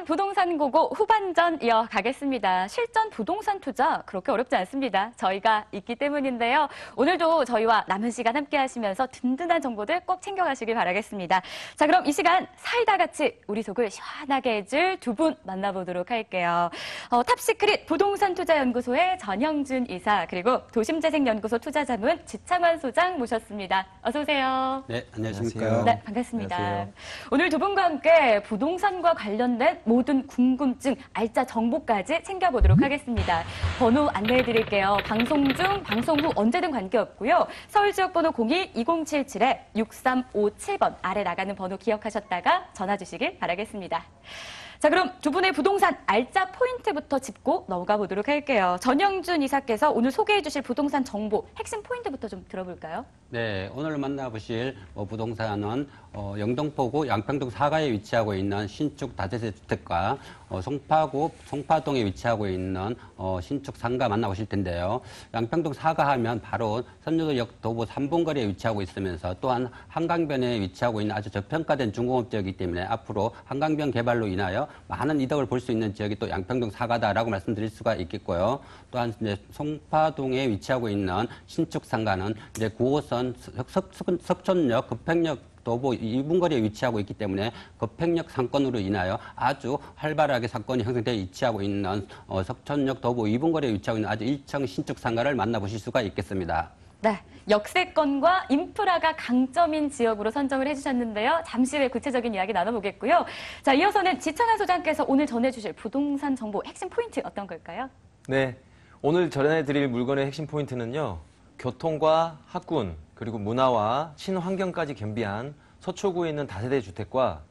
실전 부동산 고고 후반전 이어가겠습니다. 실전 부동산 투자 그렇게 어렵지 않습니다. 저희가 있기 때문인데요. 오늘도 저희와 남은 시간 함께 하시면서 든든한 정보들 꼭 챙겨가시길 바라겠습니다. 자, 그럼 이 시간 사이다 같이 우리 속을 시원하게 해줄 두 분 만나보도록 할게요. 탑시크릿 부동산투자연구소의 전영준 이사 그리고 도심재생연구소 투자자문 지창환 소장 모셨습니다. 어서 오세요. 네, 안녕하십니까. 네, 반갑습니다. 안녕하세요. 오늘 두 분과 함께 부동산과 관련된 모든 궁금증, 알짜 정보까지 챙겨보도록 하겠습니다. 번호 안내해드릴게요. 방송 중, 방송 후 언제든 관계없고요. 서울지역번호 02-2077-6357번 아래 나가는 번호 기억하셨다가 전화 주시길 바라겠습니다. 자, 그럼 두 분의 부동산 알짜 포인트부터 짚고 넘어가 보도록 할게요. 전영준 이사께서 오늘 소개해 주실 부동산 정보 핵심 포인트부터 좀 들어볼까요? 네, 오늘 만나보실 부동산은 영등포구 양평동 사가에 위치하고 있는 신축 다세대 주택과 송파구 송파동에 위치하고 있는 신축 상가 만나보실 텐데요. 양평동 사가 하면 바로 선유도역 도보 3분 거리에 위치하고 있으면서 또한 한강변에 위치하고 있는 아주 저평가된 중공업지역이기 때문에 앞으로 한강변 개발로 인하여 많은 이득을 볼 수 있는 지역이 또 양평동 사가다라고 말씀드릴 수가 있겠고요. 또한 이제 송파동에 위치하고 있는 신축 상가는 이제 9호선 석촌역 급행역 도보 2분 거리에 위치하고 있기 때문에 급행역 상권으로 인하여 아주 활발하게 상권이 형성되어 위치하고 있는 석촌역 도보 2분 거리에 위치하고 있는 아주 1층 신축 상가를 만나보실 수가 있겠습니다. 네, 역세권과 인프라가 강점인 지역으로 선정을 해주셨는데요. 잠시 후에 구체적인 이야기 나눠보겠고요. 자, 이어서는 지창환 소장께서 오늘 전해주실 부동산 정보 핵심 포인트 어떤 걸까요? 네, 오늘 전해드릴 물건의 핵심 포인트는요. 교통과 학군, 그리고 문화와 친환경까지 겸비한 서초구에 있는 다세대 주택과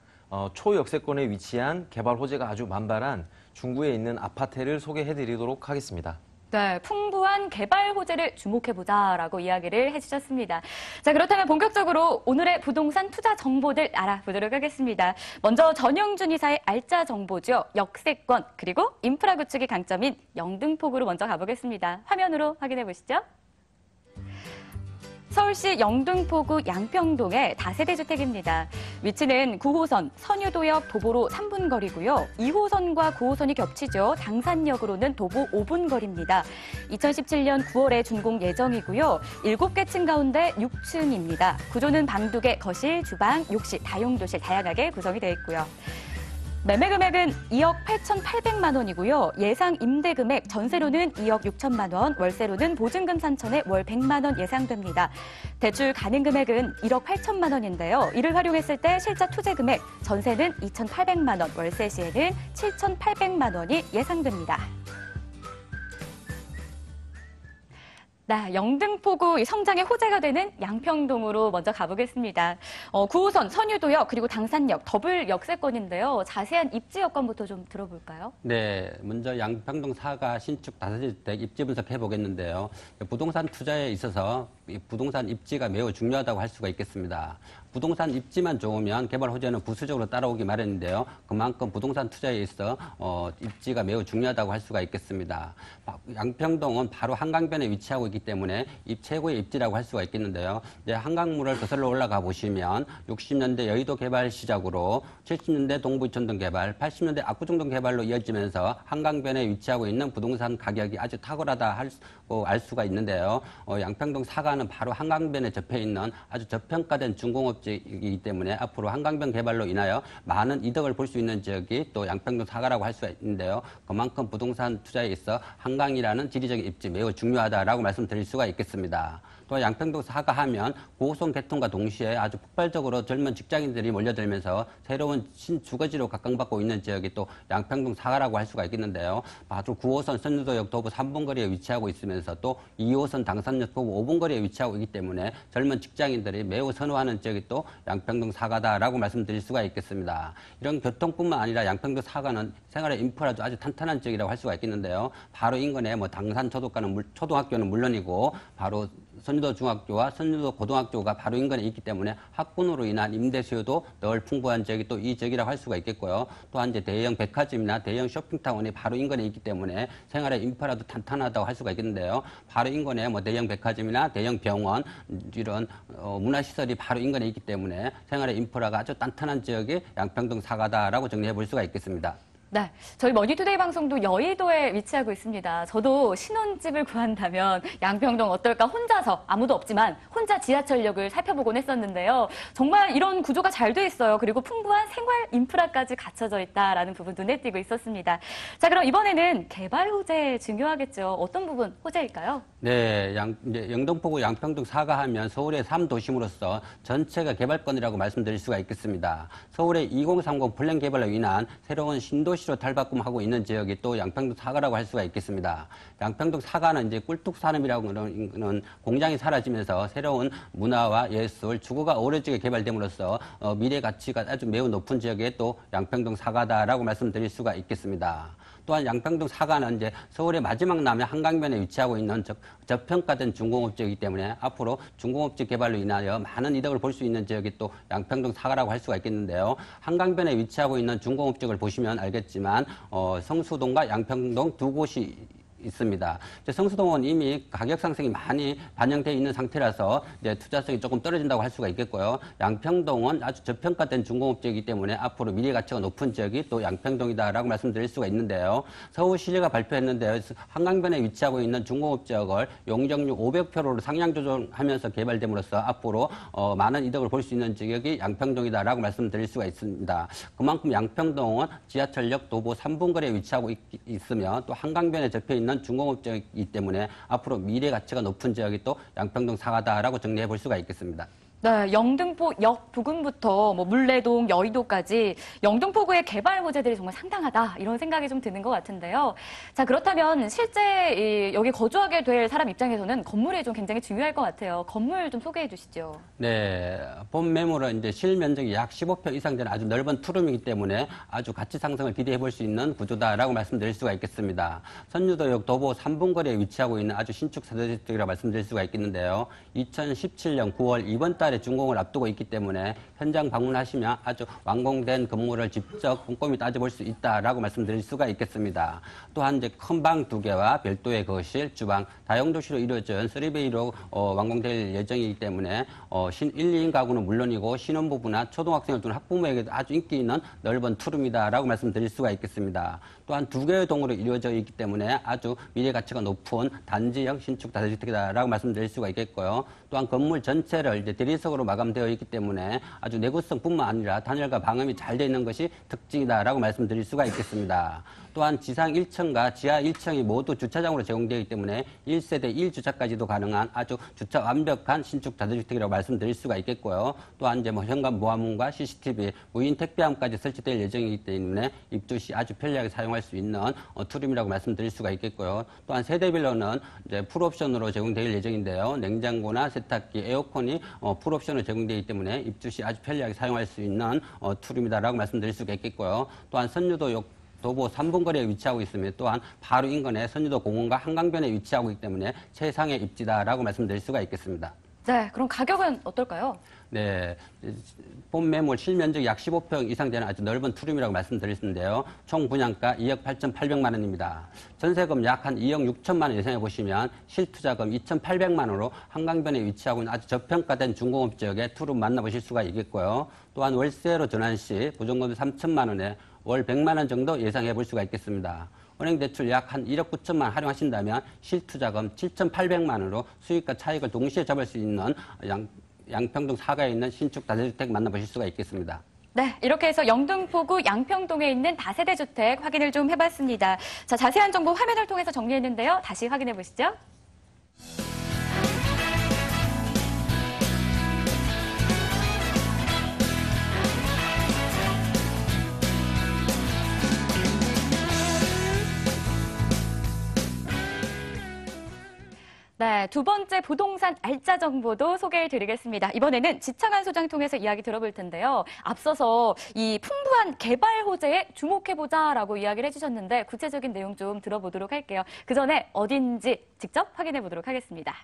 초역세권에 위치한 개발 호재가 아주 만발한 중구에 있는 아파트를 소개해드리도록 하겠습니다. 네, 풍부한 개발 호재를 주목해보자라고 이야기를 해주셨습니다. 자, 그렇다면 본격적으로 오늘의 부동산 투자 정보들 알아보도록 하겠습니다. 먼저 전영준 이사의 알짜 정보죠. 역세권 그리고 인프라 구축이 강점인 영등포구로 먼저 가보겠습니다. 화면으로 확인해 보시죠. 서울시 영등포구 양평동의 다세대 주택입니다. 위치는 9호선 선유도역 도보로 3분 거리고요. 2호선과 9호선이 겹치죠. 당산역으로는 도보 5분 거리입니다. 2017년 9월에 준공 예정이고요. 7개 층 가운데 6층입니다. 구조는 방 2개, 거실, 주방, 욕실, 다용도실 다양하게 구성이 되어 있고요. 매매 금액은 2억 8,800만 원이고요. 예상 임대 금액 전세로는 2억 6천만 원, 월세로는 보증금 3천에 월 100만 원 예상됩니다. 대출 가능 금액은 1억 8천만 원인데요. 이를 활용했을 때 실자 투자 금액 전세는 2,800만 원, 월세 시에는 7,800만 원이 예상됩니다. 네, 영등포구 성장의 호재가 되는 양평동으로 먼저 가보겠습니다. 9호선 선유도역 그리고 당산역 더블 역세권인데요. 자세한 입지 여건부터 좀 들어볼까요? 네, 먼저 양평동 사가 신축 다세대 주택 입지 분석해 보겠는데요. 부동산 투자에 있어서 부동산 입지가 매우 중요하다고 할 수가 있겠습니다. 부동산 입지만 좋으면 개발 호재는 부수적으로 따라오기 마련인데요. 그만큼 부동산 투자에 있어 입지가 매우 중요하다고 할 수가 있겠습니다. 양평동은 바로 한강변에 위치하고 있기 때문에 최고의 입지라고 할 수가 있겠는데요. 이제 한강물을 거슬러 올라가 보시면 60년대 여의도 개발 시작으로 70년대 동부이촌동 개발, 80년대 압구정동 개발로 이어지면서 한강변에 위치하고 있는 부동산 가격이 아주 탁월하다 알 수가 있는데요. 양평동 사가는 바로 한강변에 접해 있는 아주 저평가된 중공업지이기 때문에 앞으로 한강변 개발로 인하여 많은 이득을 볼 수 있는 지역이 또 양평동 사가라고 할 수가 있는데요. 그만큼 부동산 투자에 있어 한강이라는 지리적인 입지 매우 중요하다라고 말씀드릴 수가 있겠습니다. 또 양평동 사가 하면 9호선 개통과 동시에 아주 폭발적으로 젊은 직장인들이 몰려들면서 새로운 신주거지로 각광받고 있는 지역이 또 양평동 사가라고 할 수가 있겠는데요. 아주 9호선 선유도역 도보 3분 거리에 위치하고 있으면서 또 2호선 당산역 도보 5분 거리에 위치하고 있기 때문에 젊은 직장인들이 매우 선호하는 지역이 또 양평동 사가다라고 말씀드릴 수가 있겠습니다. 이런 교통뿐만 아니라 양평동 사가는 생활의 인프라도 아주 탄탄한 지역이라고 할 수가 있겠는데요. 바로 인근에 당산 초등학교는 물론이고 바로 선유도 중학교와 선유도 고등학교가 바로 인근에 있기 때문에 학군으로 인한 임대 수요도 늘 풍부한 지역이 또 이 지역이라고 할 수가 있겠고요. 또한 이제 대형 백화점이나 대형 쇼핑타운이 바로 인근에 있기 때문에 생활의 인프라도 탄탄하다고 할 수가 있겠는데요. 바로 인근에 대형 백화점이나 대형 병원 이런 문화시설이 바로 인근에 있기 때문에 생활의 인프라가 아주 탄탄한 지역이 양평동 사가다라고 정리해 볼 수가 있겠습니다. 네, 저희 머니투데이 방송도 여의도에 위치하고 있습니다. 저도 신혼집을 구한다면 양평동 어떨까 혼자서 아무도 없지만 혼자 지하철역을 살펴보곤 했었는데요. 정말 이런 구조가 잘 돼 있어요. 그리고 풍부한 생활 인프라까지 갖춰져 있다라는 부분 눈에 띄고 있었습니다. 자, 그럼 이번에는 개발 호재 중요하겠죠. 어떤 부분 호재일까요? 네, 이제 영등포구 양평동 사가하면 서울의 3도심으로서 전체가 개발권이라고 말씀드릴 수가 있겠습니다. 서울의 2030 플랜 개발로 인한 새로운 신도시로 탈바꿈하고 있는 지역이 또 양평동 사가라고 할 수가 있겠습니다. 양평동 사가는 이제 꿀뚝 산업이라고 하는 공장이 사라지면서 새로운 문화와 예술, 주거가 어우러지게 개발됨으로써 미래 가치가 아주 매우 높은 지역에 또 양평동 사가다라고 말씀드릴 수가 있겠습니다. 또한 양평동 사가는 이제 서울의 마지막 남해 한강변에 위치하고 있는 저평가된 중공업지이기 때문에 앞으로 중공업지 개발로 인하여 많은 이득을 볼 수 있는 지역이 또 양평동 사가라고 할 수가 있겠는데요. 한강변에 위치하고 있는 중공업지를 보시면 알겠지만 성수동과 양평동 두 곳이 있습니다. 성수동은 이미 가격 상승이 많이 반영되어 있는 상태라서 이제 투자성이 조금 떨어진다고 할 수가 있겠고요. 양평동은 아주 저평가된 중공업지이기 때문에 앞으로 미래 가치가 높은 지역이 또 양평동이다라고 말씀드릴 수가 있는데요. 서울시가 발표했는데요. 한강변에 위치하고 있는 중공업 지역을 용적률 500%로 상향 조정하면서 개발됨으로써 앞으로 많은 이득을 볼 수 있는 지역이 양평동이다라고 말씀드릴 수가 있습니다. 그만큼 양평동은 지하철역 도보 3분거리에 위치하고 있으며 또 한강변에 접해 있는 중공업 지역이기 때문에 앞으로 미래 가치가 높은 지역이 또 양평동 사가다라고 정리해 볼 수가 있겠습니다. 네, 영등포역 부근부터 물레동, 여의도까지 영등포구의 개발 호재들이 정말 상당하다 이런 생각이 좀 드는 것 같은데요. 자, 그렇다면 실제 여기 거주하게 될 사람 입장에서는 건물이 좀 굉장히 중요할 것 같아요. 건물 좀 소개해 주시죠. 네, 본 매물은 이제 실면적이 약 15평 이상 되는 아주 넓은 투룸이기 때문에 아주 가치 상승을 기대해 볼 수 있는 구조다라고 말씀드릴 수가 있겠습니다. 선유도역 도보 3분 거리에 위치하고 있는 아주 신축 세대주택이라고 말씀드릴 수가 있겠는데요. 2017년 9월 이번 달 준공을 앞두고 있기 때문에 현장 방문하시면 아주 완공된 건물을 직접 꼼꼼히 따져볼 수 있다라고 말씀드릴 수가 있겠습니다. 또한 이제 큰 방 2개와 별도의 거실, 주방, 다용도시로 이루어진 3베이로 완공될 예정이기 때문에 1, 2인 가구는 물론이고 신혼부부나 초등학생을 둔 학부모에게도 아주 인기 있는 넓은 투룸이다라고 말씀드릴 수가 있겠습니다. 또한 2개의 동으로 이루어져 있기 때문에 아주 미래 가치가 높은 단지형 신축 다세주택이다라고 말씀드릴 수가 있겠고요. 또한 건물 전체를 이제 대리석으로 마감되어 있기 때문에 아주 내구성뿐만 아니라 단열과 방음이 잘 되어 있는 것이 특징이다라고 말씀드릴 수가 있겠습니다. 또한 지상 1층과 지하 1층이 모두 주차장으로 제공되기 때문에 1세대 1주차까지도 가능한 아주 주차 완벽한 신축 다세주택이라고 말씀드릴 수가 있겠고요. 또한 이제 현관 보안문과 CCTV, 무인 택배함까지 설치될 예정이기 때문에 입주 시 아주 편리하게 사용할 수 있는 투룸이라고 말씀드릴 수가 있겠고요. 또한 세대별로는 이제 풀옵션으로 제공될 예정인데요. 냉장고나 세탁기, 에어컨이 풀옵션으로 제공되기 때문에 입주 시 아주 편리하게 사용할 수 있는 투룸이다라고 말씀드릴 수가 있겠고요. 또한 선유도역 도보 3분 거리에 위치하고 있으며 또한 바로 인근에 선유도 공원과 한강변에 위치하고 있기 때문에 최상의 입지다라고 말씀드릴 수가 있겠습니다. 네, 그럼 가격은 어떨까요? 네, 본 매물 실면적 약 15평 이상 되는 아주 넓은 투룸이라고 말씀드렸는데요. 총 분양가 2억 8,800만 원입니다. 전세금 약 한 2억 6천만 원 예상해 보시면 실투자금 2,800만 원으로 한강변에 위치하고 있는 아주 저평가된 중공업 지역에 투룸 만나보실 수가 있겠고요. 또한 월세로 전환 시 보증금 3천만 원에 월 100만 원 정도 예상해 볼 수가 있겠습니다. 은행 대출 약 한 1억 9천만 원 활용하신다면 실투자금 7,800만 원으로 수익과 차익을 동시에 잡을 수 있는 양평동 사가에 있는 신축 다세주택 만나보실 수가 있겠습니다. 네, 이렇게 해서 영등포구 양평동에 있는 다세대 주택 확인을 좀 해봤습니다. 자, 자세한 정보 화면을 통해서 정리했는데요. 다시 확인해 보시죠. 네, 두 번째 부동산 알짜 정보도 소개해드리겠습니다. 이번에는 지창한 소장 통해서 이야기 들어볼 텐데요. 앞서서 이 풍부한 개발 호재에 주목해보자라고 이야기를 해주셨는데 구체적인 내용 좀 들어보도록 할게요. 그 전에 어딘지 직접 확인해보도록 하겠습니다.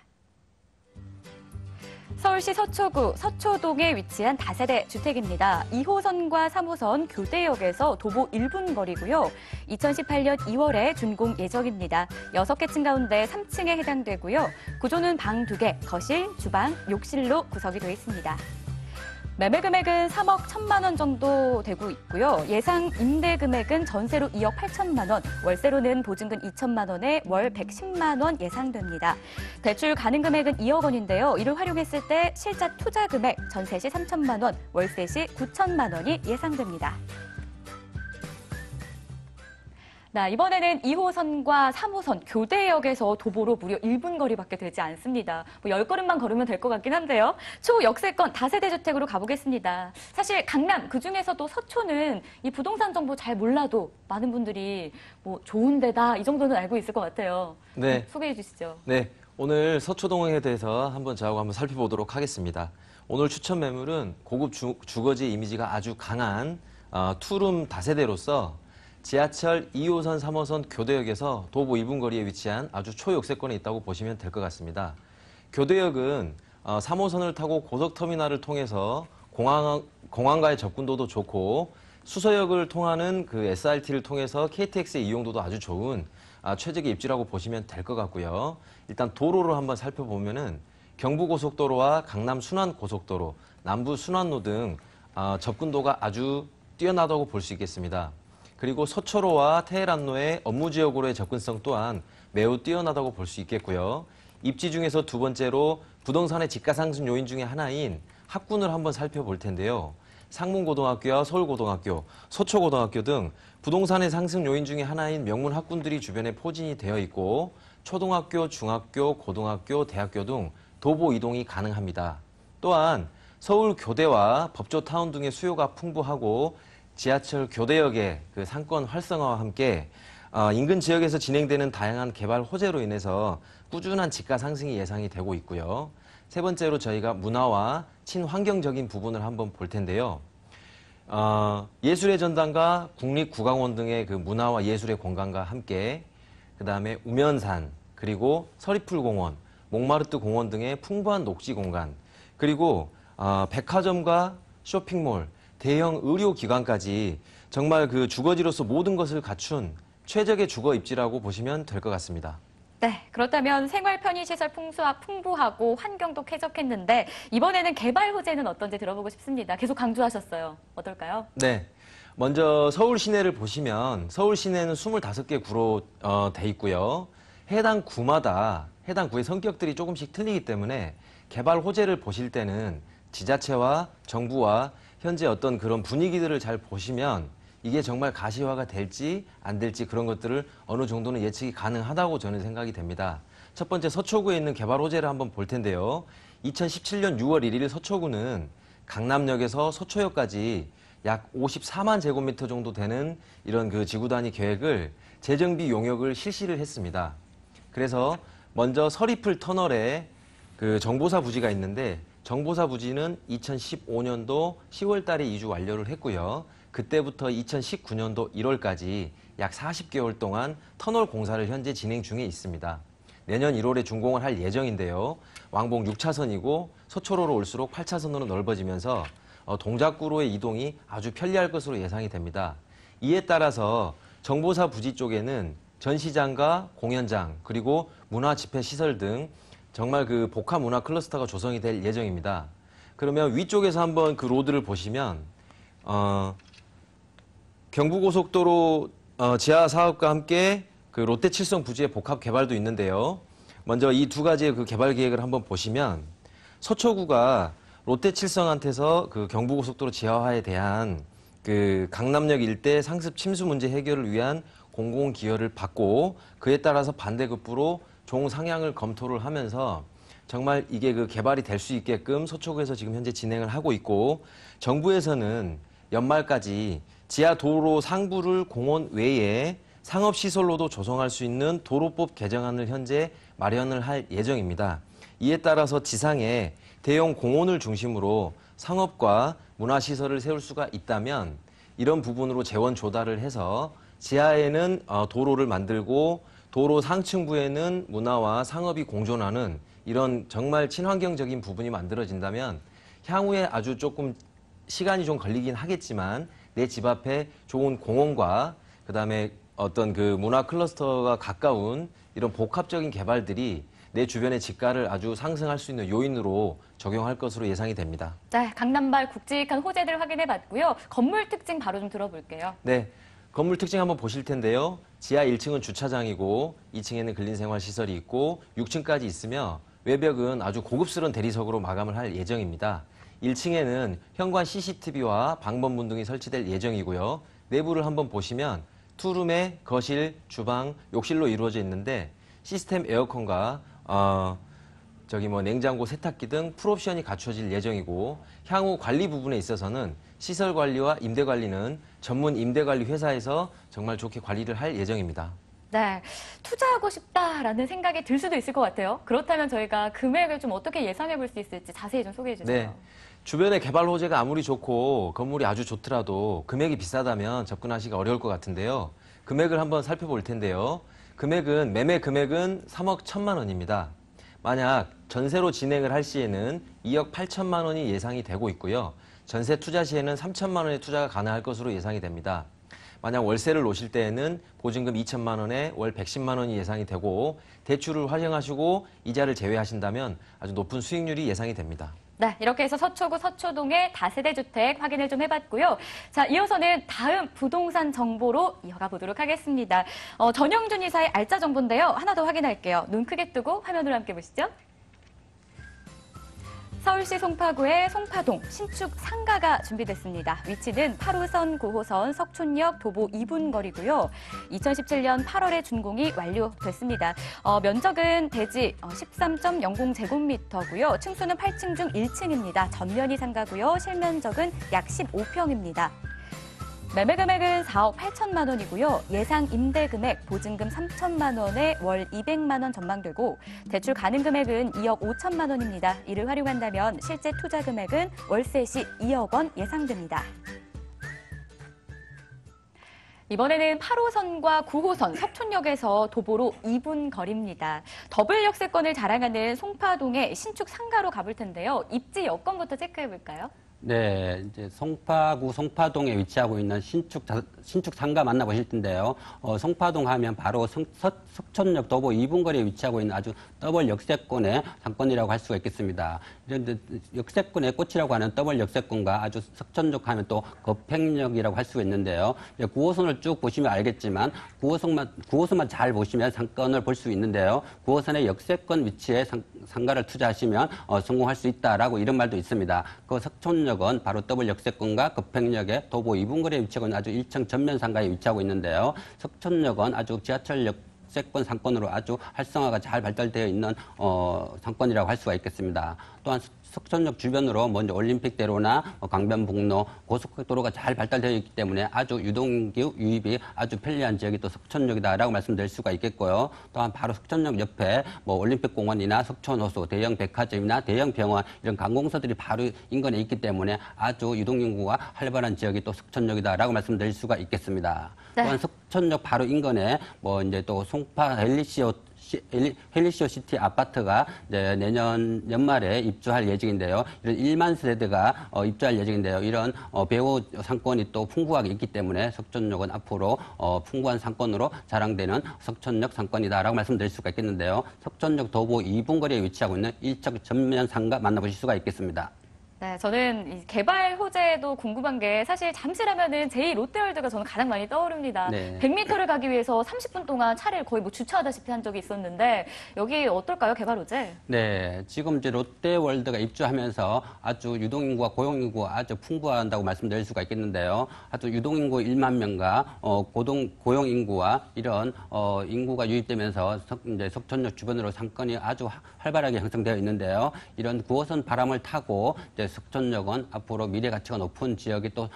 서울시 서초구 서초동에 위치한 다세대 주택입니다. 2호선과 3호선 교대역에서 도보 1분 거리고요. 2018년 2월에 준공 예정입니다. 6개 층 가운데 3층에 해당되고요. 구조는 방 2개, 거실, 주방, 욕실로 구성이 되어 있습니다. 매매 금액은 3억 1천만 원 정도 되고 있고요. 예상 임대 금액은 전세로 2억 8천만 원, 월세로는 보증금 2천만 원에 월 110만 원 예상됩니다. 대출 가능 금액은 2억 원인데요. 이를 활용했을 때 실자 투자 금액 전세 시 3천만 원, 월세 시 9천만 원이 예상됩니다. 이번에는 2호선과 3호선 교대역에서 도보로 무려 1분 거리밖에 되지 않습니다. 10걸음만 걸으면 될 것 같긴 한데요. 초역세권 다세대 주택으로 가보겠습니다. 사실 강남, 그중에서도 서초는 이 부동산 정보 잘 몰라도 많은 분들이 좋은 데다 이 정도는 알고 있을 것 같아요. 네. 소개해 주시죠. 네. 오늘 서초동에 대해서 저하고 한번 살펴보도록 하겠습니다. 오늘 추천 매물은 고급 주거지 이미지가 아주 강한 투룸 다세대로서 지하철 2호선, 3호선 교대역에서 도보 1분 거리에 위치한 아주 초역세권에 있다고 보시면 될 것 같습니다. 교대역은 3호선을 타고 고속터미널을 통해서 공항과의 접근도도 좋고 수서역을 통하는 그 SRT를 통해서 KTX의 이용도도 아주 좋은 최적의 입지라고 보시면 될 것 같고요. 일단 도로를 한번 살펴보면은 경부고속도로와 강남 순환고속도로, 남부 순환로 등 접근도가 아주 뛰어나다고 볼 수 있겠습니다. 그리고 서초로와 테헤란로의 업무지역으로의 접근성 또한 매우 뛰어나다고 볼 수 있겠고요. 입지 중에서 두 번째로 부동산의 지가 상승 요인 중에 하나인 학군을 한번 살펴볼 텐데요. 상문고등학교와 서울고등학교, 서초고등학교 등 부동산의 상승 요인 중에 하나인 명문 학군들이 주변에 포진이 되어 있고 초등학교, 중학교, 고등학교, 대학교 등 도보 이동이 가능합니다. 또한 서울 교대와 법조타운 등의 수요가 풍부하고 지하철 교대역의 그 상권 활성화와 함께 인근 지역에서 진행되는 다양한 개발 호재로 인해서 꾸준한 지가 상승이 예상이 되고 있고요. 세 번째로 저희가 문화와 친환경적인 부분을 한번 볼 텐데요. 예술의 전당과 국립국악원 등의 그 문화와 예술의 공간과 함께 그다음에 우면산, 그리고 서리풀공원, 몽마르트 공원 등의 풍부한 녹지 공간, 그리고 백화점과 쇼핑몰, 대형 의료기관까지 정말 그 주거지로서 모든 것을 갖춘 최적의 주거 입지라고 보시면 될 것 같습니다. 네, 그렇다면 생활 편의시설 풍부하고 환경도 쾌적했는데 이번에는 개발 호재는 어떤지 들어보고 싶습니다. 계속 강조하셨어요. 어떨까요? 네. 먼저 서울 시내를 보시면 서울 시내는 25개 구로 돼 있고요. 해당 구마다 해당 구의 성격들이 조금씩 틀리기 때문에 개발 호재를 보실 때는 지자체와 정부와 현재 어떤 그런 분위기들을 잘 보시면 이게 정말 가시화가 될지 안 될지 그런 것들을 어느 정도는 예측이 가능하다고 저는 생각이 됩니다. 첫 번째 서초구에 있는 개발 호재를 한번 볼 텐데요. 2017년 6월 1일 서초구는 강남역에서 서초역까지 약 54만 제곱미터 정도 되는 이런 그 지구 단위 계획을 재정비 용역을 실시를 했습니다. 그래서 먼저 서리풀 터널에 그 정보사 부지가 있는데 정보사 부지는 2015년도 10월 달에 이주 완료를 했고요. 그때부터 2019년도 1월까지 약 40개월 동안 터널 공사를 현재 진행 중에 있습니다. 내년 1월에 준공을 할 예정인데요. 왕복 6차선이고 서초로로 올수록 8차선으로 넓어지면서 동작구로의 이동이 아주 편리할 것으로 예상이 됩니다. 이에 따라서 정보사 부지 쪽에는 전시장과 공연장 그리고 문화집회시설 등 정말 그 복합 문화 클러스터가 조성이 될 예정입니다. 그러면 위쪽에서 한번 그 로드를 보시면 경부고속도로 지하 사업과 함께 그 롯데칠성 부지의 복합 개발도 있는데요. 먼저 이 두 가지의 그 개발 계획을 한번 보시면 서초구가 롯데칠성한테서 그 경부고속도로 지하화에 대한 그 강남역 일대 상습 침수 문제 해결을 위한 공공 기여를 받고 그에 따라서 반대급부로 종상향을 검토를 하면서 정말 이게 그 개발이 될 수 있게끔 서초구에서 지금 현재 진행을 하고 있고 정부에서는 연말까지 지하 도로 상부를 공원 외에 상업시설로도 조성할 수 있는 도로법 개정안을 현재 마련을 할 예정입니다. 이에 따라서 지상에 대형 공원을 중심으로 상업과 문화시설을 세울 수가 있다면 이런 부분으로 재원 조달을 해서 지하에는 도로를 만들고 도로 상층부에는 문화와 상업이 공존하는 이런 정말 친환경적인 부분이 만들어진다면 향후에 아주 조금 시간이 좀 걸리긴 하겠지만 내 집 앞에 좋은 공원과 그다음에 어떤 그 문화 클러스터가 가까운 이런 복합적인 개발들이 내 주변의 집가를 아주 상승할 수 있는 요인으로 적용할 것으로 예상이 됩니다. 네, 강남발 굵직한 호재들 확인해봤고요. 건물 특징 바로 좀 들어볼게요. 네, 건물 특징 한번 보실 텐데요. 지하 1층은 주차장이고 2층에는 근린생활시설이 있고 6층까지 있으며 외벽은 아주 고급스러운 대리석으로 마감을 할 예정입니다. 1층에는 현관 CCTV와 방범문 등이 설치될 예정이고요. 내부를 한번 보시면 투룸에 거실, 주방, 욕실로 이루어져 있는데 시스템 에어컨과 냉장고, 세탁기 등 풀옵션이 갖춰질 예정이고 향후 관리 부분에 있어서는 시설 관리와 임대 관리는 전문 임대 관리 회사에서 정말 좋게 관리를 할 예정입니다. 네, 투자하고 싶다라는 생각이 들 수도 있을 것 같아요. 그렇다면 저희가 금액을 좀 어떻게 예상해 볼 수 있을지 자세히 좀 소개해 주세요. 네. 주변의 개발 호재가 아무리 좋고 건물이 아주 좋더라도 금액이 비싸다면 접근하기가 어려울 것 같은데요. 금액을 한번 살펴볼 텐데요. 매매 금액은 3억 1천만 원입니다. 만약 전세로 진행을 할 시에는 2억 8천만 원이 예상이 되고 있고요. 전세 투자 시에는 3천만 원의 투자가 가능할 것으로 예상이 됩니다. 만약 월세를 놓으실 때에는 보증금 2천만 원에 월 110만 원이 예상이 되고 대출을 활용하시고 이자를 제외하신다면 아주 높은 수익률이 예상이 됩니다. 네, 이렇게 해서 서초구 서초동의 다세대 주택 확인을 좀 해봤고요. 자, 이어서는 다음 부동산 정보로 이어가 보도록 하겠습니다. 전영준 이사의 알짜 정보인데요. 하나 더 확인할게요. 눈 크게 뜨고 화면으로 함께 보시죠. 서울시 송파구의 송파동 신축 상가가 준비됐습니다. 위치는 8호선, 9호선, 석촌역, 도보 2분 거리고요. 2017년 8월에 준공이 완료됐습니다. 면적은 대지 13.00제곱미터고요. 층수는 8층 중 1층입니다. 전면이 상가고요. 실면적은 약 15평입니다. 매매 금액은 4억 8천만 원이고요. 예상 임대 금액 보증금 3천만 원에 월 200만 원 전망되고 대출 가능 금액은 2억 5천만 원입니다. 이를 활용한다면 실제 투자 금액은 월세 시 2억 원 예상됩니다. 이번에는 8호선과 9호선 석촌역에서 도보로 2분 거리입니다. 더블 역세권을 자랑하는 송파동의 신축 상가로 가볼 텐데요. 입지 여건부터 체크해 볼까요? 네, 이제 송파구 송파동에 위치하고 있는 신축 상가 만나보실 텐데요. 송파동 하면 바로 석촌역 도보 2분 거리에 위치하고 있는 아주 더블 역세권의 상권이라고 할 수가 있겠습니다. 이런데 역세권의 꽃이라고 하는 더블 역세권과 아주 석촌역 하면 또 거팽역이라고 할 수가 있는데요. 9호선을 쭉 보시면 알겠지만 9호선만 잘 보시면 상권을 볼 수 있는데요. 9호선의 역세권 위치에 상가를 투자하시면 성공할 수 있다라고 이런 말도 있습니다. 그 석촌역은 바로 더블 역세권과 거팽역의 도보 2분 거리에 위치하고 있는 아주 1층 전면 상가에 위치하고 있는데요. 석촌역은 아주 지하철역 세권 상권으로 아주 활성화가 잘 발달되어 있는 상권이라고 할 수가 있겠습니다. 또한 석촌역 주변으로 먼저 올림픽대로나 강변북로, 고속도로가 잘 발달되어 있기 때문에 아주 유동인구 유입이 아주 편리한 지역이 또 석촌역이다라고 말씀드릴 수가 있겠고요. 또한 바로 석촌역 옆에 올림픽공원이나 석촌호수, 대형 백화점이나 대형 병원 이런 관공서들이 바로 인근에 있기 때문에 아주 유동인구가 활발한 지역이 또 석촌역이다라고 말씀드릴 수가 있겠습니다. 네. 또한 석촌역 바로 인근에 이제 또 송파 헬리시오 시티 아파트가 이제 내년 연말에 입주할 예정인데요. 이런 1만 세대가 입주할 예정인데요. 이런 배후 상권이 또 풍부하게 있기 때문에 석촌역은 앞으로 풍부한 상권으로 자랑되는 석촌역 상권이다라고 말씀드릴 수가 있겠는데요. 석촌역 도보 2분 거리에 위치하고 있는 1층 전면 상가 만나보실 수가 있겠습니다. 네, 저는 이 개발 호재도 궁금한 게 사실 잠실하면은 제2 롯데월드가 저는 가장 많이 떠오릅니다. 네. 100m를 가기 위해서 30분 동안 차를 거의 주차하다시피 한 적이 있었는데 여기 어떨까요, 개발 호재? 네, 지금 이제 롯데월드가 입주하면서 아주 유동인구와 고용인구가 아주 풍부하다고 말씀드릴 수가 있겠는데요. 아주 유동인구 1만 명과 고용인구와 이런 인구가 유입되면서 이제 석촌역 주변으로 상권이 아주 활발하게 형성되어 있는데요. 이런 9호선 바람을 타고 이제 석촌역은 앞으로 미래 가치가 높은 지역이 또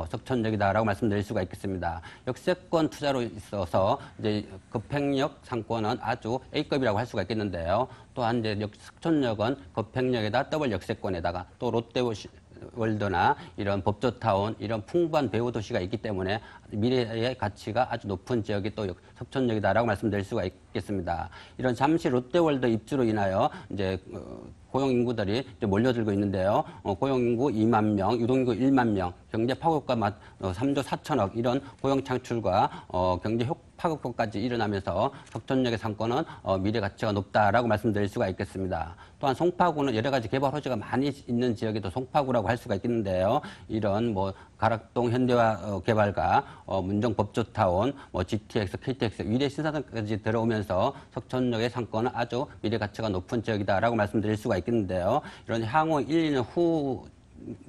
석촌역이다라고 말씀드릴 수가 있겠습니다. 역세권 투자로 있어서 이제 거팽역 상권은 아주 A급이라고 할 수가 있겠는데요. 또한 이제 석촌역은 거팽역에다 더블 역세권에다가 또 롯데월드나 이런 법조타운 이런 풍부한 배후 도시가 있기 때문에 미래의 가치가 아주 높은 지역이 또 석촌역이다라고 말씀드릴 수가 있겠습니다. 이런 잠실 롯데월드 입주로 인하여 이제 고용 인구들이 이제 몰려들고 있는데요. 고용 인구 2만 명, 유동인구 1만 명, 경제 파급과 3조 4천억 이런 고용 창출과 경제 파급효과까지 일어나면서 석촌역의 상권은 미래 가치가 높다라고 말씀드릴 수가 있겠습니다. 또한 송파구는 여러 가지 개발 호재가 많이 있는 지역에도 송파구라고 할 수가 있겠는데요. 이런 뭐 가락동 현대화 개발과 문정 법조타운, 뭐 GTX, KTX, 위례 신사동까지 들어오면서 석촌역의 상권은 아주 미래 가치가 높은 지역이다라고 말씀드릴 수가 있겠는데요. 이런 향후 1, 2년 후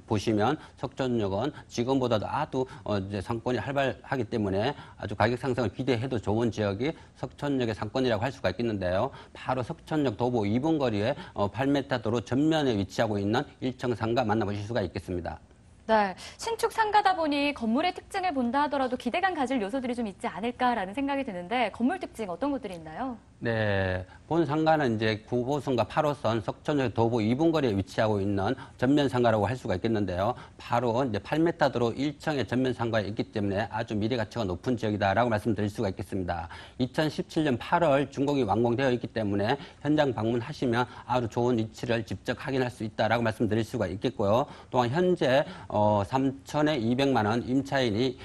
보시면 석촌역은 지금보다도 아주 이제 상권이 활발하기 때문에 아주 가격 상승을 기대해도 좋은 지역이 석촌역의 상권이라고 할 수가 있겠는데요. 바로 석촌역 도보 2분 거리에 8m 도로 전면에 위치하고 있는 1층 상가 만나보실 수가 있겠습니다. 네, 신축 상가다 보니 건물의 특징을 본다 하더라도 기대감 가질 요소들이 좀 있지 않을까라는 생각이 드는데 건물 특징 어떤 것들이 있나요? 네, 본 상가는 이제 9호선과 8호선 석촌역 도보 2분 거리에 위치하고 있는 전면 상가라고 할 수가 있겠는데요. 바로 이제 8m 도로 1층의 전면 상가에 있기 때문에 아주 미래 가치가 높은 지역이다라고 말씀드릴 수가 있겠습니다. 2017년 8월 준공이 완공되어 있기 때문에 현장 방문하시면 아주 좋은 위치를 직접 확인할 수 있다라고 말씀드릴 수가 있겠고요. 또한 현재 3천에 200만 원 임차인이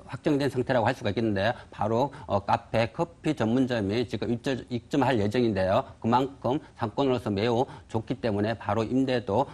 확정된 상태라고 할 수가 있겠는데 바로 카페, 커피 전문점이 지금 입점할 예정인데요. 그만큼 상권으로서 매우 좋기 때문에 바로 임대도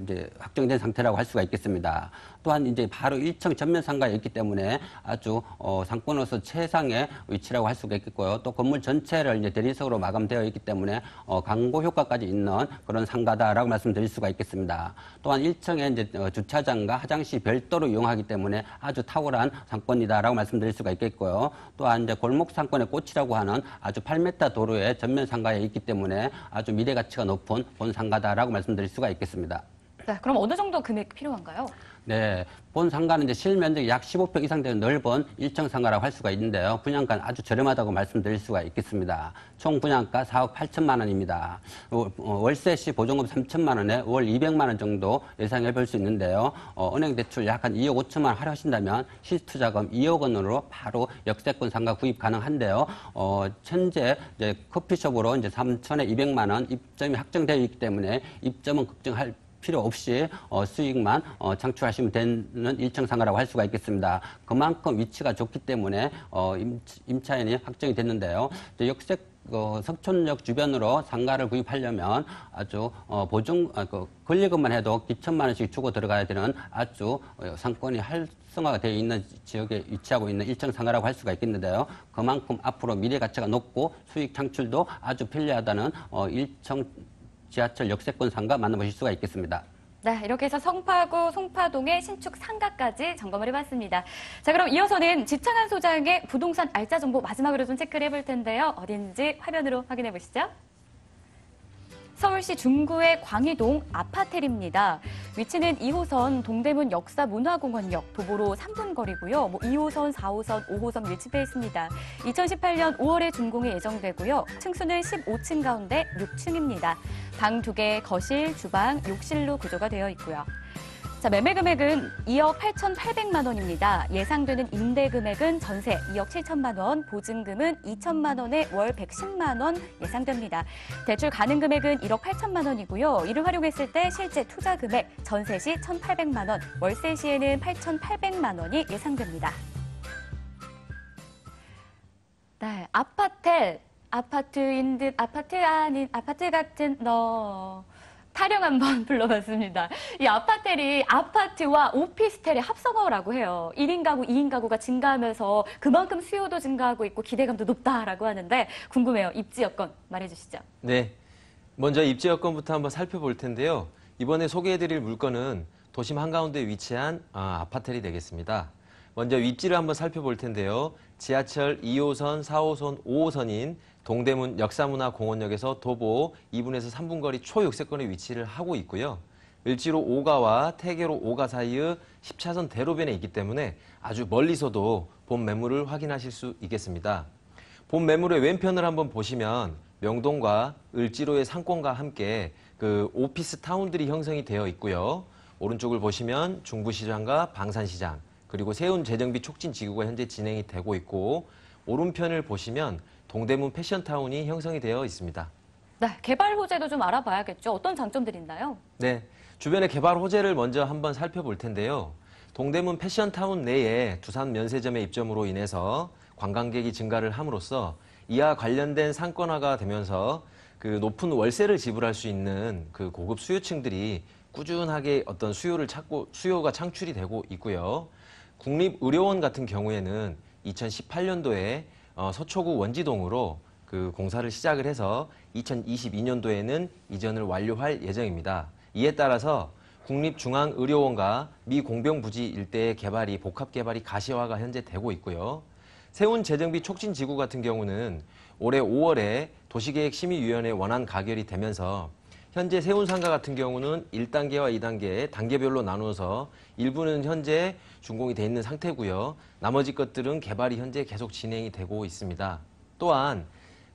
이제 확정된 상태라고 할 수가 있겠습니다. 또한 이제 바로 1층 전면 상가에 있기 때문에 아주 상권으로서 최상의 위치라고 할 수가 있겠고요. 또 건물 전체를 이제 대리석으로 마감되어 있기 때문에 광고 효과까지 있는 그런 상가다라고 말씀드릴 수가 있겠습니다. 또한 1층에 이제 주차장과 화장실 별도로 이용하기 때문에 아주 탁월한 상권이다라고 말씀드릴 수가 있겠고요. 또한 이제 골목 상권의 꽃이라고 하는 아주 8m 도로의 전면 상가에 있기 때문에 아주 미래 가치가 높은 본 상가다라고 말씀드릴 수가 있겠습니다. 네, 그럼 어느 정도 금액이 필요한가요? 네, 본 상가는 이제 실면적이 약 15평 이상 되는 넓은 1층 상가라고 할 수가 있는데요. 분양가는 아주 저렴하다고 말씀드릴 수가 있겠습니다. 총 분양가 4억 8천만 원입니다. 월세 시 보증금 3천만 원에 월 200만 원 정도 예상해 볼 수 있는데요. 은행 대출 약 한 2억 5천만 원 할애하신다면 실투자금 2억 원으로 바로 역세권 상가 구입 가능한데요. 현재 이제 커피숍으로 이제 3천에 200만 원 입점이 확정되어 있기 때문에 입점은 걱정할 필요 없이 수익만 창출하시면 되는 1층 상가라고 할 수가 있겠습니다. 그만큼 위치가 좋기 때문에 임차인이 확정이 됐는데요. 석촌역 주변으로 상가를 구입하려면 아주 권리금만 해도 기천만 원씩 주고 들어가야 되는 아주 상권이 활성화가 되어 있는 지역에 위치하고 있는 1층 상가라고 할 수가 있겠는데요. 그만큼 앞으로 미래 가치가 높고 수익 창출도 아주 편리하다는 1층 지하철 역세권 상가 만나보실 수가 있겠습니다. 네, 이렇게 해서 송파구, 송파동의 신축 상가까지 점검을 해봤습니다. 자, 그럼 이어서는 지창한 소장의 부동산 알짜 정보 마지막으로 좀 체크를 해볼 텐데요. 어딘지 화면으로 확인해 보시죠. 서울시 중구의 광희동 아파텔입니다. 위치는 2호선 동대문 역사문화공원역 도보로 3분 거리고요. 2호선, 4호선, 5호선 밀집해 있습니다. 2018년 5월에 준공이 예정되고요. 층수는 15층 가운데 6층입니다. 방 2개, 거실, 주방, 욕실로 구조가 되어 있고요. 자, 매매 금액은 2억 8,800만 원입니다. 예상되는 임대 금액은 전세 2억 7천만 원, 보증금은 2천만 원에 월 110만 원 예상됩니다. 대출 가능 금액은 1억 8천만 원이고요. 이를 활용했을 때 실제 투자 금액 전세 시 1,800만 원, 월세 시에는 8,800만 원이 예상됩니다. 네, 아파트인 듯 아파트 아닌 아파트 같은 너. 타령 한번 불러봤습니다. 이 아파텔이 아파트와 오피스텔의 합성어라고 해요. 1인 가구, 2인 가구가 증가하면서 그만큼 수요도 증가하고 있고 기대감도 높다라고 하는데 궁금해요. 입지 여건 말해주시죠. 네, 먼저 입지 여건부터 한번 살펴볼 텐데요. 이번에 소개해드릴 물건은 도심 한가운데 위치한 아파텔이 되겠습니다. 먼저 입지를 한번 살펴볼 텐데요. 지하철 2호선, 4호선, 5호선인 동대문 역사문화공원역에서 도보 2분에서 3분 거리 초역세권에 위치를 하고 있고요. 을지로 5가와 태계로 5가 사이의 10차선 대로변에 있기 때문에 아주 멀리서도 본 매물을 확인하실 수 있겠습니다. 본 매물의 왼편을 한번 보시면 명동과 을지로의 상권과 함께 그 오피스 타운들이 형성이 되어 있고요. 오른쪽을 보시면 중부시장과 방산시장, 그리고 세운 재정비 촉진 지구가 현재 진행이 되고 있고, 오른편을 보시면 동대문 패션타운이 형성이 되어 있습니다. 네, 개발 호재도 좀 알아봐야겠죠. 어떤 장점들이 있나요? 네, 주변의 개발 호재를 먼저 한번 살펴볼 텐데요. 동대문 패션타운 내에 두산 면세점의 입점으로 인해서 관광객이 증가를 함으로써 이와 관련된 상권화가 되면서 그 높은 월세를 지불할 수 있는 그 고급 수요층들이 꾸준하게 어떤 수요가 창출이 되고 있고요. 국립의료원 같은 경우에는 2018년도에 서초구 원지동으로 그 공사를 시작을 해서 2022년도에는 이전을 완료할 예정입니다. 이에 따라서 국립중앙의료원과 미 공병부지 일대의 개발이 복합 개발이 가시화가 현재 되고 있고요. 세운재정비 촉진지구 같은 경우는 올해 5월에 도시계획심의위원회 원안 가결이 되면서 현재 세운상가 같은 경우는 1단계와 2단계 단계별로 나누어서 일부는 현재 준공이 돼 있는 상태고요. 나머지 것들은 개발이 현재 계속 진행이 되고 있습니다. 또한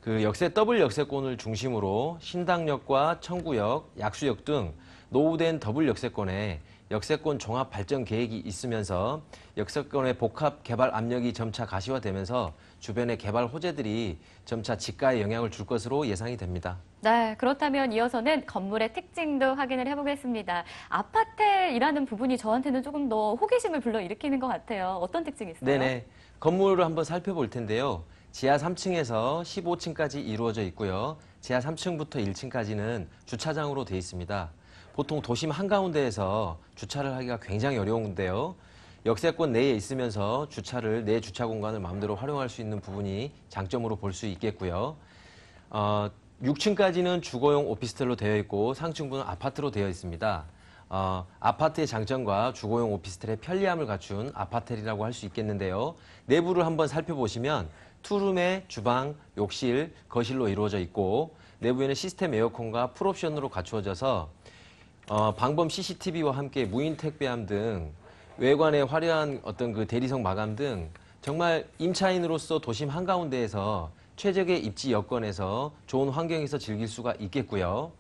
그 더블 역세권을 중심으로 신당역과 청구역, 약수역 등 노후된 더블 역세권에 역세권 종합 발전 계획이 있으면서 역세권의 복합 개발 압력이 점차 가시화되면서 주변의 개발 호재들이 점차 지가에 영향을 줄 것으로 예상이 됩니다. 네, 그렇다면 이어서는 건물의 특징도 확인을 해보겠습니다. 아파트이라는 부분이 저한테는 조금 더 호기심을 불러일으키는 것 같아요. 어떤 특징이 있어요? 네네. 건물을 한번 살펴볼 텐데요. 지하 3층에서 15층까지 이루어져 있고요. 지하 3층부터 1층까지는 주차장으로 되어 있습니다. 보통 도심 한가운데에서 주차를 하기가 굉장히 어려운데요. 역세권 내에 있으면서 내 주차 공간을 마음대로 활용할 수 있는 부분이 장점으로 볼 수 있겠고요. 6층까지는 주거용 오피스텔로 되어 있고 상층부는 아파트로 되어 있습니다. 아파트의 장점과 주거용 오피스텔의 편리함을 갖춘 아파텔이라고 할 수 있겠는데요. 내부를 한번 살펴보시면 투룸의 주방, 욕실, 거실로 이루어져 있고 내부에는 시스템 에어컨과 풀옵션으로 갖추어져서 방범 CCTV와 함께 무인 택배함 등 외관의 화려한 어떤 그 대리석 마감 등 정말 임차인으로서 도심 한가운데에서 최적의 입지 여건에서 좋은 환경에서 즐길 수가 있겠고요.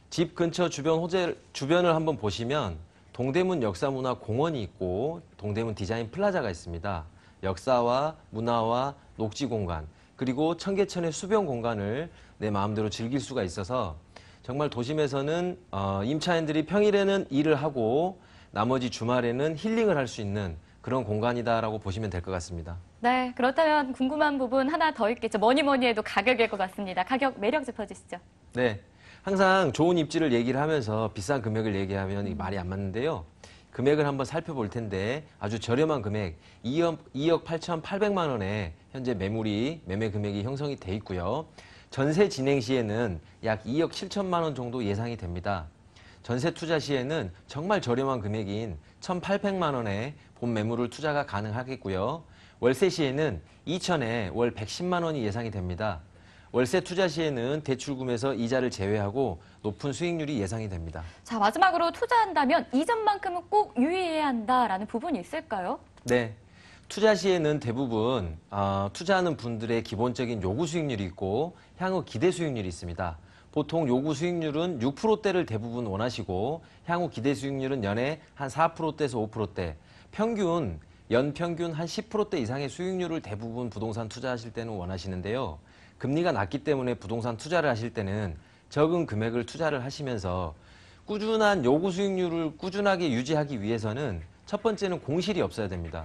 집 근처 주변을 한번 보시면 동대문 역사문화공원이 있고 동대문 디자인 플라자가 있습니다. 역사와 문화와 녹지 공간 그리고 청계천의 수변 공간을 내 마음대로 즐길 수가 있어서 정말 도심에서는 임차인들이 평일에는 일을 하고 나머지 주말에는 힐링을 할 수 있는 그런 공간이다라고 보시면 될 것 같습니다. 네, 그렇다면 궁금한 부분 하나 더 있겠죠. 뭐니 해도 가격일 것 같습니다. 가격 매력 짚어주시죠. 네, 항상 좋은 입지를 얘기를 하면서 비싼 금액을 얘기하면 말이 안 맞는데요. 금액을 한번 살펴볼 텐데 아주 저렴한 금액 2억 8,800만 원에 현재 매매 금액이 형성이 돼 있고요. 전세 진행 시에는 약 2억 7천만 원 정도 예상이 됩니다. 전세 투자 시에는 정말 저렴한 금액인 1,800만 원에 본 매물을 투자가 가능하겠고요. 월세 시에는 2천에 월 110만 원이 예상이 됩니다. 월세 투자 시에는 대출금에서 이자를 제외하고 높은 수익률이 예상이 됩니다. 자, 마지막으로 투자한다면 이 점만큼은 꼭 유의해야 한다라는 부분이 있을까요? 네. 투자 시에는 대부분 투자하는 분들의 기본적인 요구 수익률이 있고 향후 기대 수익률이 있습니다. 보통 요구 수익률은 6%대를 대부분 원하시고 향후 기대 수익률은 연에 한 4%대에서 5%대, 연평균 한 10%대 이상의 수익률을 대부분 부동산 투자하실 때는 원하시는데요. 금리가 낮기 때문에 부동산 투자를 하실 때는 적은 금액을 투자를 하시면서 꾸준한 요구 수익률을 꾸준하게 유지하기 위해서는 첫 번째는 공실이 없어야 됩니다.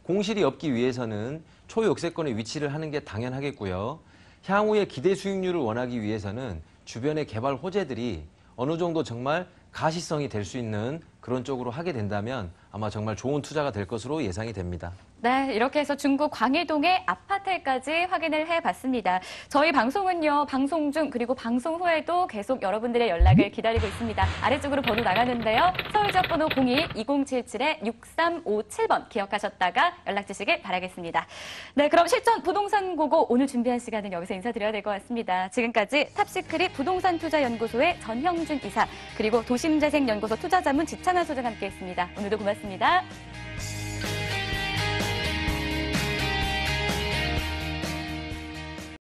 공실이 없기 위해서는 초역세권에 위치를 하는 게 당연하겠고요. 향후의 기대 수익률을 원하기 위해서는 주변의 개발 호재들이 어느 정도 정말 가시성이 될 수 있는 그런 쪽으로 하게 된다면 아마 정말 좋은 투자가 될 것으로 예상이 됩니다. 네, 이렇게 해서 중구 광해동의 아파트까지 확인을 해봤습니다. 저희 방송은요, 방송 중 그리고 방송 후에도 계속 여러분들의 연락을 기다리고 있습니다. 아래쪽으로 번호 나가는데요. 서울지역번호 02-2077-6357번 기억하셨다가 연락 주시길 바라겠습니다. 네, 그럼 실전 부동산 고고 오늘 준비한 시간은 여기서 인사드려야 될 것 같습니다. 지금까지 탑시크릿 부동산투자연구소의 전형준 이사 그리고 도심재생연구소 투자자문 지창하 소장 함께했습니다. 오늘도 고맙습니다.